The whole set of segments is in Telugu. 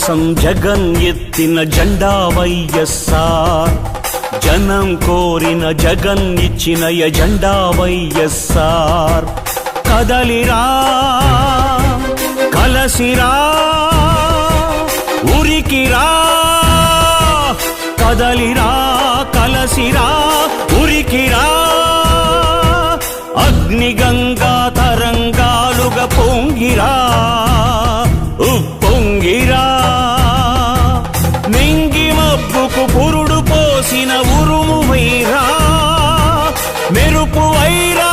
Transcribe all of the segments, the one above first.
కోసం జగన్ ఎత్తిన జెండా వైఎస్ఆర్, జనం కోరిన జగన్ ఇచ్చిన ఎజెండా వైఎస్ఆర్. కదలిరా కలసిరా ఉరికిరా, కదలిరా కలసిరా ఉరికిరా, అగ్నిగంగా తరంగాలుగా పొంగిరా ఉప్పొంగిరా. మింగి మబ్బుకు పురుడు పోసిన ఉరుము వైరా, మెరుపు వైరా,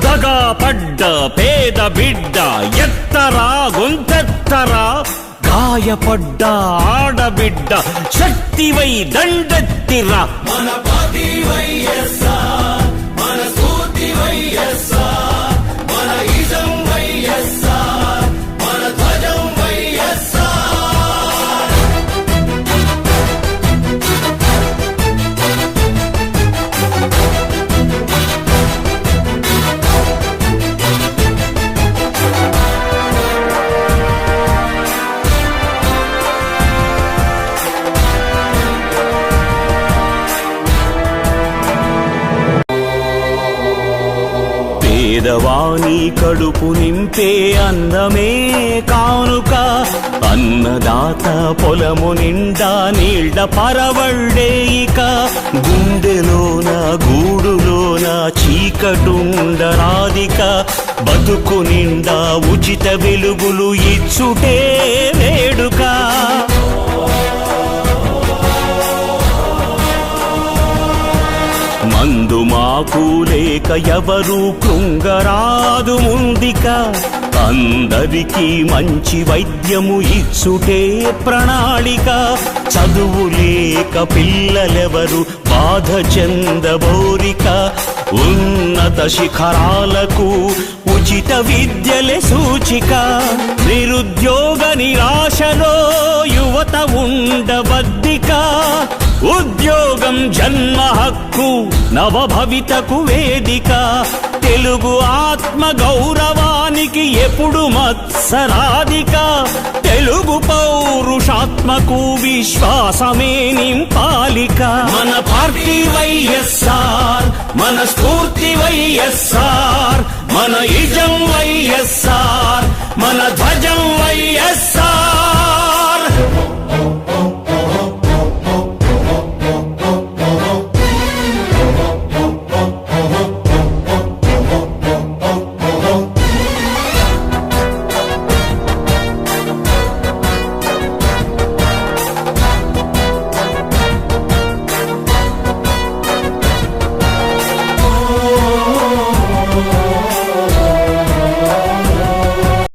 దగా పడ్డ పేద బిడ్డ ఎత్తరా గొంతెత్తరా, గాయపడ్డ ఆడబిడ్డ శక్తివై దండెత్తిరా. మన పార్టీ వైఎస్ఆర్, మన స్ఫూర్తి వైఎస్ఆర్, మన ఇజం వైఎస్ఆర్, మన ధ్వజం వైఎస్ఆర్. పేదవాని కడుపు నింపే అన్నమే కానుక, అన్నదాత పొలము నిండా నీళ్ల పరవళ్ళే ఇక. గుండెలోన గూడులోన చీకటుండరాదిక, బతుకు నిండా ఉచిత వెలుగులు ఇచ్చుటే వేడుక. మందు మాకు లేక ఎవరు కృంగరాదు ముందిక, అందరికీ మంచి వైద్యము ఇచ్చుటే ప్రణాళిక. చదువు లేక పిల్లలెవరు బాధ చెందబోరిక, ఉన్నత శిఖరాలకు ఉచిత విద్యలే సూచిక. నిరుద్యోగ నిరాశలో యువత ఉండబద్దిక, ఉద్యోగం జన్మ హక్కు నవభవితకు వేదిక. తెలుగు ఆత్మ గౌరవానికి ఎప్పుడు మత్సరాధిక, తెలుగు పౌరుషాత్మకు విశ్వాసమే నింపాలిక. మన పార్టీ వైఎస్ఆర్, మన స్ఫూర్తి వైఎస్ఆర్, మన ఇజం వైఎస్ఆర్, మన ధ్వజం వైఎస్ఆర్.